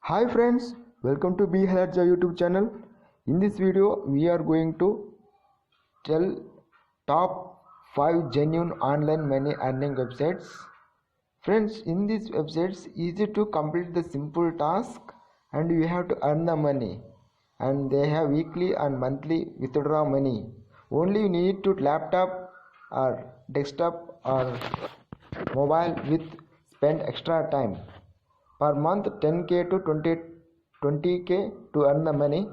Hi friends, welcome to Be Halarja YouTube channel. In this video, we are going to tell top 5 genuine online money earning websites. Friends, in these websites, easy to complete the simple task and you have to earn the money. And they have weekly and monthly withdraw money. Only you need to laptop or desktop or mobile with spend extra time per month 10k to 20k to earn the money.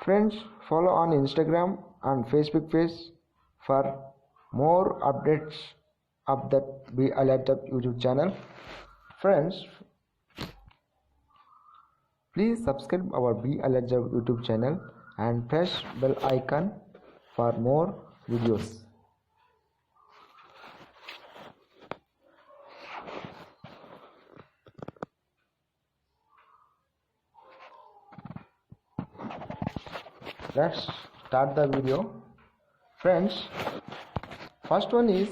Friends, follow on Instagram and Facebook page for more updates of that Be Alert YouTube channel. Friends, please subscribe our Be Alert YouTube channel and press bell icon for more videos. Let's start the video. Friends, first one is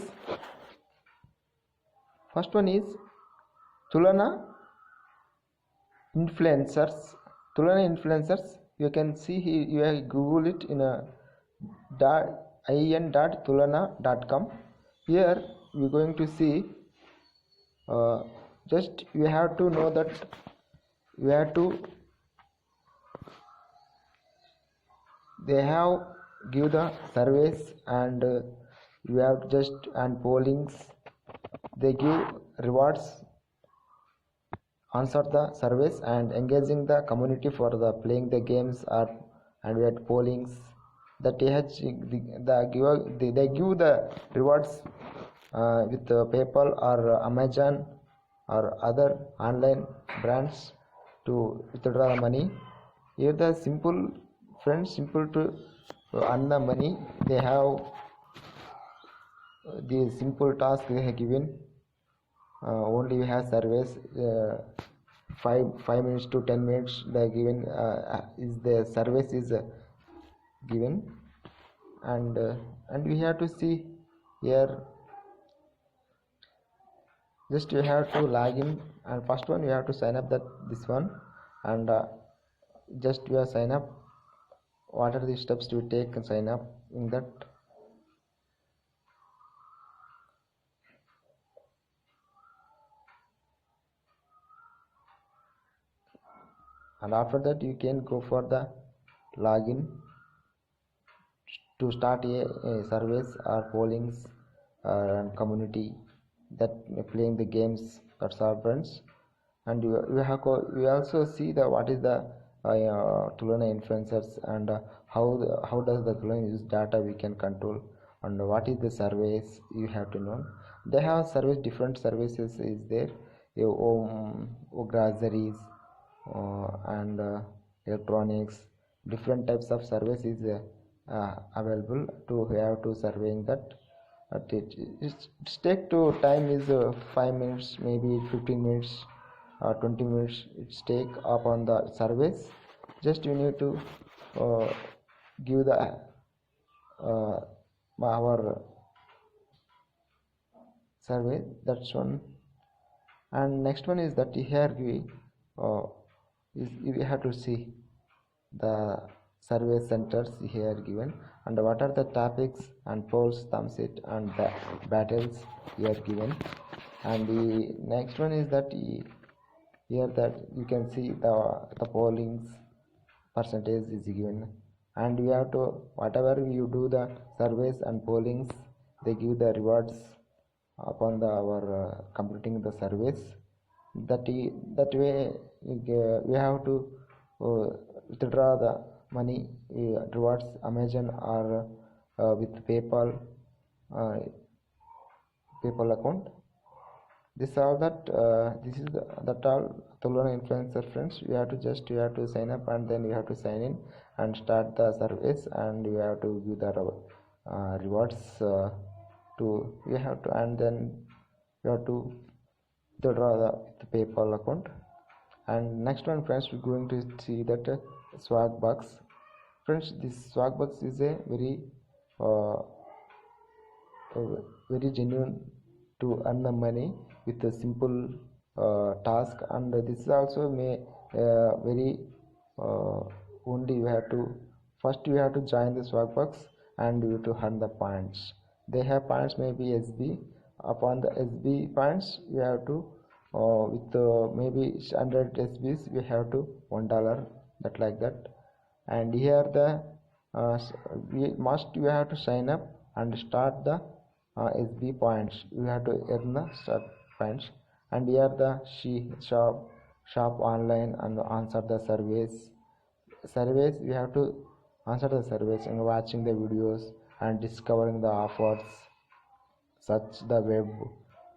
Tulana influencers. You can see here, you have Google it in a in.tulana.com. Here we are going to see just you have to know that you have to they have give the surveys and you have just and pollings. They give rewards, answer the surveys and engaging the community for the playing the games or and we had pollings. The TH they give the rewards with PayPal or Amazon or other online brands to withdraw the money. Here the simple to earn the money. They have the simple task they have given. Only we have surveys 5 minutes to 10 minutes the given is the service is given and we have to see here. Just you have to log in and first one you have to sign up that this one and just you are sign up. What are the steps to take and sign up in that? And after that you can go for the login to start a surveys or pollings and community that playing the games. That's our friends. And you also see the what is the Tulana influencers and how does the Tulana use data we can control and what is the surveys you have to know. They have service different services is there. Groceries and electronics, different types of service is available to have to surveying that. It's take to time is 5 minutes, maybe 15 minutes or 20 minutes. It's take up on the surveys. Just you need to give the our survey. That's one. And next one is that here we have to see the survey centers here given and what are the topics and polls, thumbs it and the battles here given. And the next one is that here that you can see the pollings percentage is given and you have to whatever you do the surveys and pollings they give the rewards upon our completing the surveys. That way we have to withdraw the money towards Amazon or with PayPal account. This all that this is that all Tulana influencer friends. You have to sign up and then you have to sign in and start the service and you have to give the rewards to you have to and then you have to withdraw the PayPal account. And next one friends we're going to see that Swagbucks. Friends, this Swagbucks is a very genuine to earn the money with a simple task, and this is also may very only you have to first you have to join the Swagbucks and you have to earn the points. They have points maybe SB. Upon the SB points you have to with maybe 100 SBs we have to $1, that like that. And here the you have to sign up and start the SB points. You have to earn the start points. And here the shop online and answer the surveys. You have to answer the surveys and watching the videos and discovering the offers. Search the web,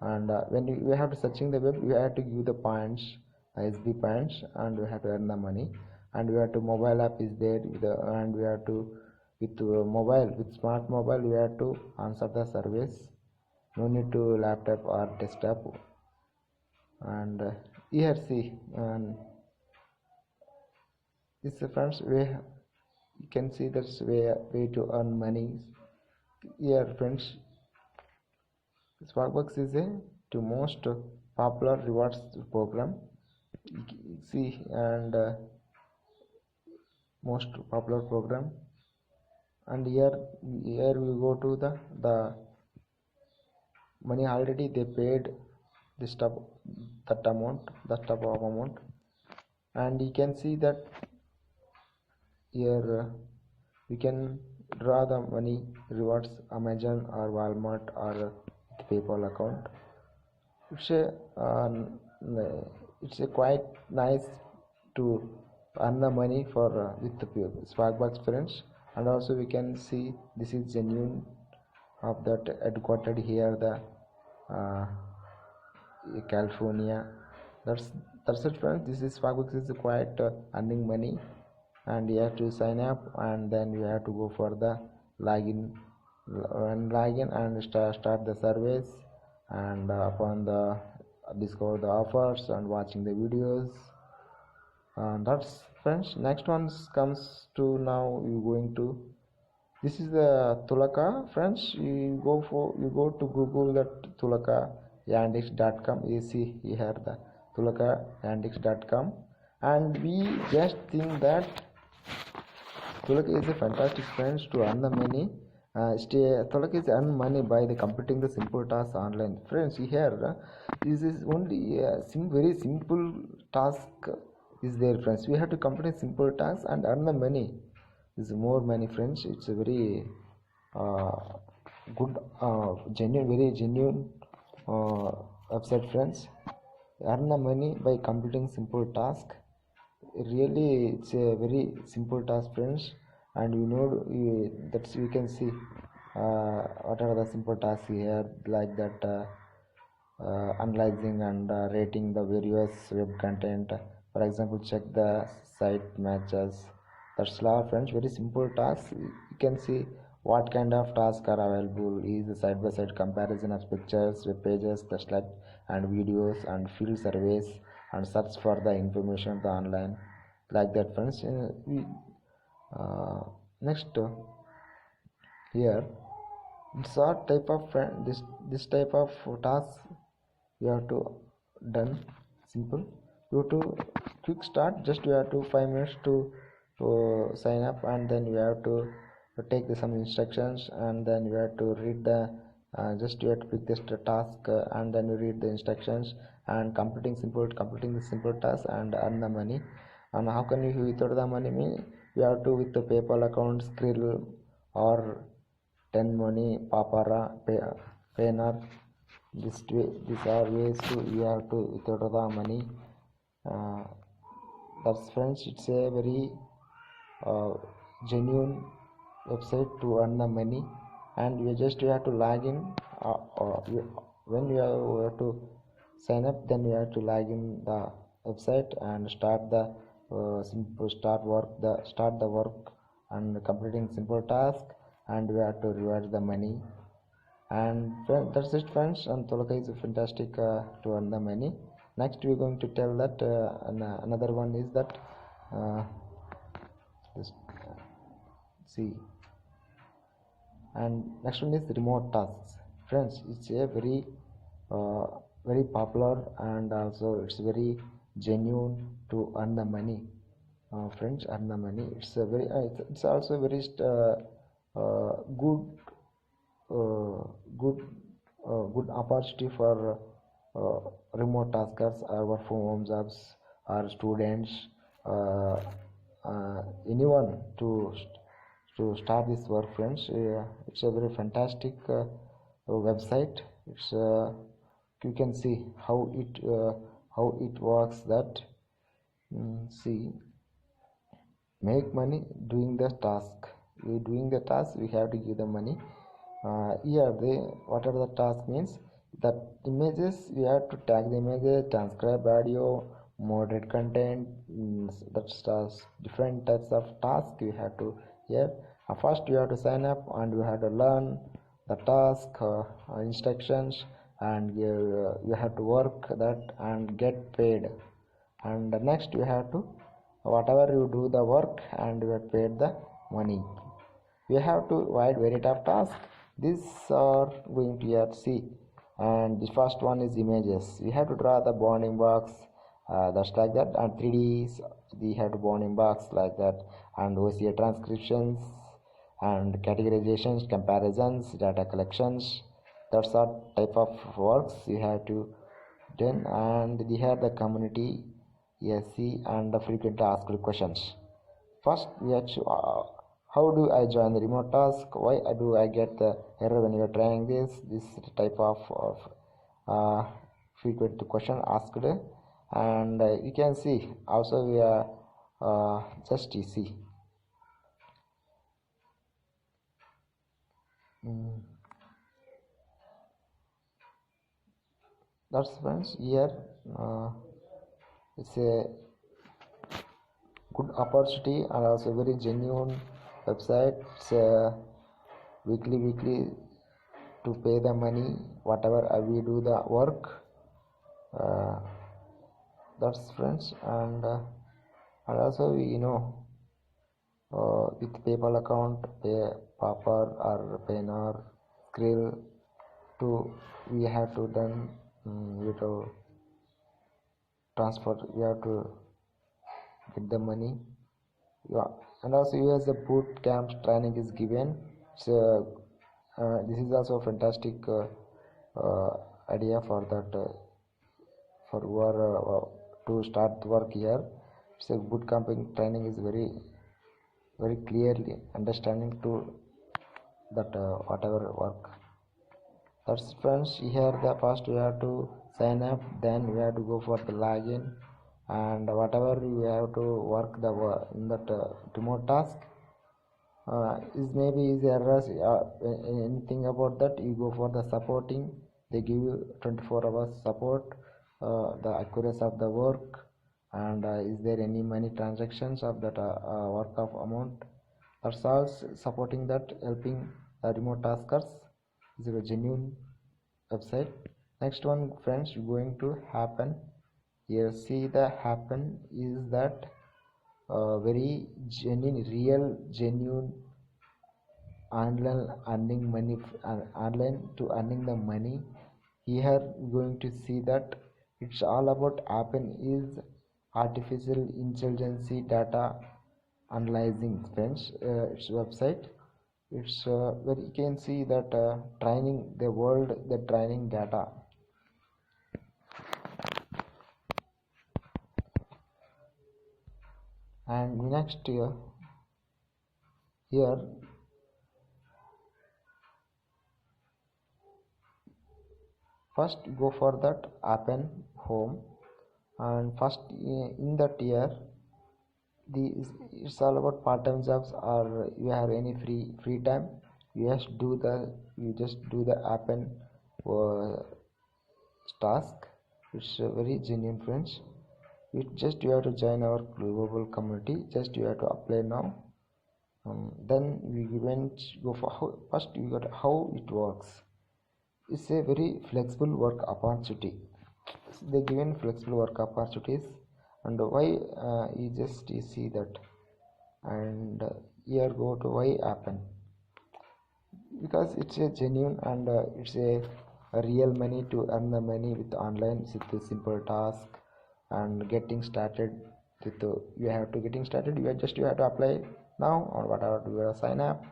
and when you have to searching the web, you have to give the points, SB points, and you have to earn the money. And we have to mobile app is there with and we have to with smart mobile we have to answer the surveys. No need to laptop or desktop. And here see, and this friends way you can see that's way to earn money. Here friends, Swagbucks is the most popular rewards program. See, and most popular program. And here we go to the money already they paid this type that type of amount. And you can see that here you can draw the money rewards Amazon or Walmart or PayPal account. It's a quite nice to earn the money for with the Swagbucks friends. And also we can see this is genuine of that headquartered here the California. That's it friends. This is Swagbucks is quite earning money, and you have to sign up and then you have to go for the login and start the surveys, and upon the discover the offers and watching the videos. That's friends. Next one comes to now you going to this is the Tulaka friends. You go to Google that tulakayandex.com. You see here the tulakayandex.com, and we just think that Tulaka is a fantastic friends to earn the money. Tulaka is earn money by the completing the simple tasks online. Friends, here this is only a very simple task is there, friends. We have to complete simple tasks and earn the money. Is more money, friends. It's a very good, very genuine website, friends. Earn the money by completing simple task. Really, it's a very simple task, friends. And that you can see what are the simple tasks here, like that analyzing and rating the various web content. For example, check the site matches. That's all, friends. Very simple tasks. You can see what kind of tasks are available. Is the side-by-side comparison of pictures, web pages, the slide and videos, and field surveys, and search for the information of the online, like that, friends. Next here it's a type of this type of tasks you have to done simple. You have to quick start, just you have to 5 minutes to sign up, and then you have to take some instructions, and then you have to read the just you have to pick this task, and then you read the instructions and completing the simple task and earn the money. And how can you without the money mean you have to with the PayPal account, Skrill or 10 money, Papara, Payoneer. These are ways to you have to without the money. That's friends. It's a very genuine website to earn the money, and you have to log in. When you have to sign up, then you have to log in the website and start the start the work and completing simple task, and we have to reward the money. And that's it, friends. And Tulaka is fantastic to earn the money. Next we're going to tell that another one is that see, and next one is remote tasks, friends. It's a very very popular, and also it's very genuine to earn the money. Friends, earn the money. It's a very it's also very good uh, good good opportunity for uh, remote taskers or work from home jobs or students, uh, anyone to start this work, friends. It's a very fantastic website. It's you can see how it works that see make money doing the task. We doing the task, we have to give the money. Here they what are the task means that images we have to tag the images, transcribe audio, moderate content. That's different types of task we have to here. First you have to sign up and you have to learn the task instructions, and you have to work that and get paid. And next you have to whatever you do the work and you are paid the money. We have to wide variety of tasks. These are going to here see, and the first one is images. We have to draw the bounding box, that's like that, and 3ds we have to bounding box like that, and OCA transcriptions and categorizations, comparisons, data collections. That's our type of works you have to done. And we have the community ESC and the frequently asked questions. First we have to how do I join the remote task? Why do I get the error when you are trying this type of uh, frequent question asked? And you can see also we are just you see that's friends here. uh, it's a good opportunity and also very genuine website. It's weekly to pay the money whatever we do the work. uh, that's friends. And also with PayPal account, Paper or Pen or Skrill to we have to done without transfer. We have to get the money. Yeah. And also US the boot camp training is given. So this is also a fantastic uh, idea for that for who are to start work here. So boot camping training is very clearly understanding to that whatever work. That's friends. Here the first we have to sign up, then we have to go for the login, and whatever you have to work the in that remote task is maybe is errors anything about that, you go for the supporting. They give you 24 hours support, the accuracy of the work, and is there any money transactions of that work of amount. That's all supporting that, helping the remote taskers. Is a genuine website. Next one friends going to happen. Here see the happen is that very genuine, real genuine online earning money, online to earning the money. Here going to see that it's all about happen is artificial intelligence data analyzing friends. Its website, it's where you can see that training the world the training data. And next here first go for that happen home, and first in that year the it's all about part-time jobs, or you have any free time, you just do the happen uh, task. It's very genuine friends. You have to join our global community, just you have to apply now. Then we went go for how first we got how it works. It's a very flexible work opportunity. They given flexible work opportunities, and why you see that. And here go to why happen, because it's a genuine, and it's a real money to earn the money with online with the simple task and getting started with you have to getting started you have to apply now or whatever you have sign up.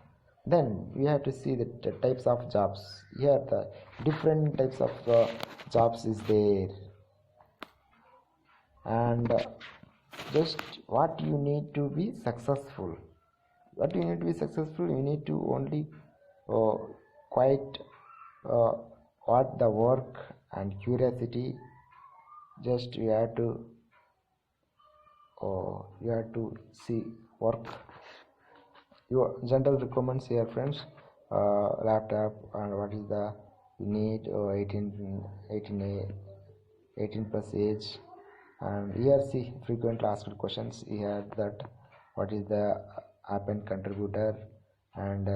Then we have to see the types of jobs. Here the different types of jobs is there, and just what you need to be successful. What you need to be successful, you need to only uh, quite uh, what the work and curiosity. Just you have to see work. Your general requirements here, friends. Laptop, and what is the you need 18 plus age. And here see frequently asked questions here, that what is the app and contributor, and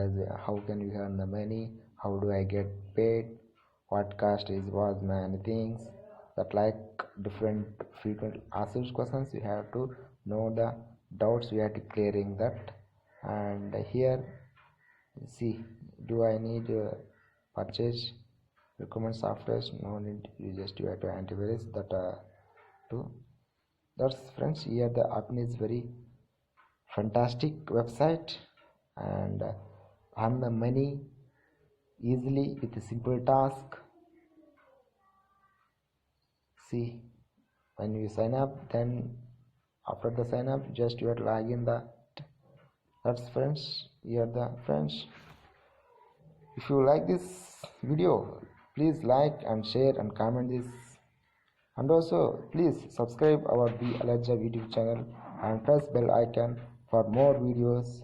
how can you earn the money, how do I get paid, what cost is was many things that like different frequent asked questions. You have to know the doubts, we have to clearing that. And here see, do I need purchase recommend software? No need, you have to antivirus that too. That's friends, here the app is very fantastic website, and earn the money easily with a simple task. See, when you sign up, then after the sign up just you have to log in the. That's friends, here the friends. If you like this video, please like and share and comment this, and also please subscribe our Be Allergia YouTube channel and press bell icon for more videos.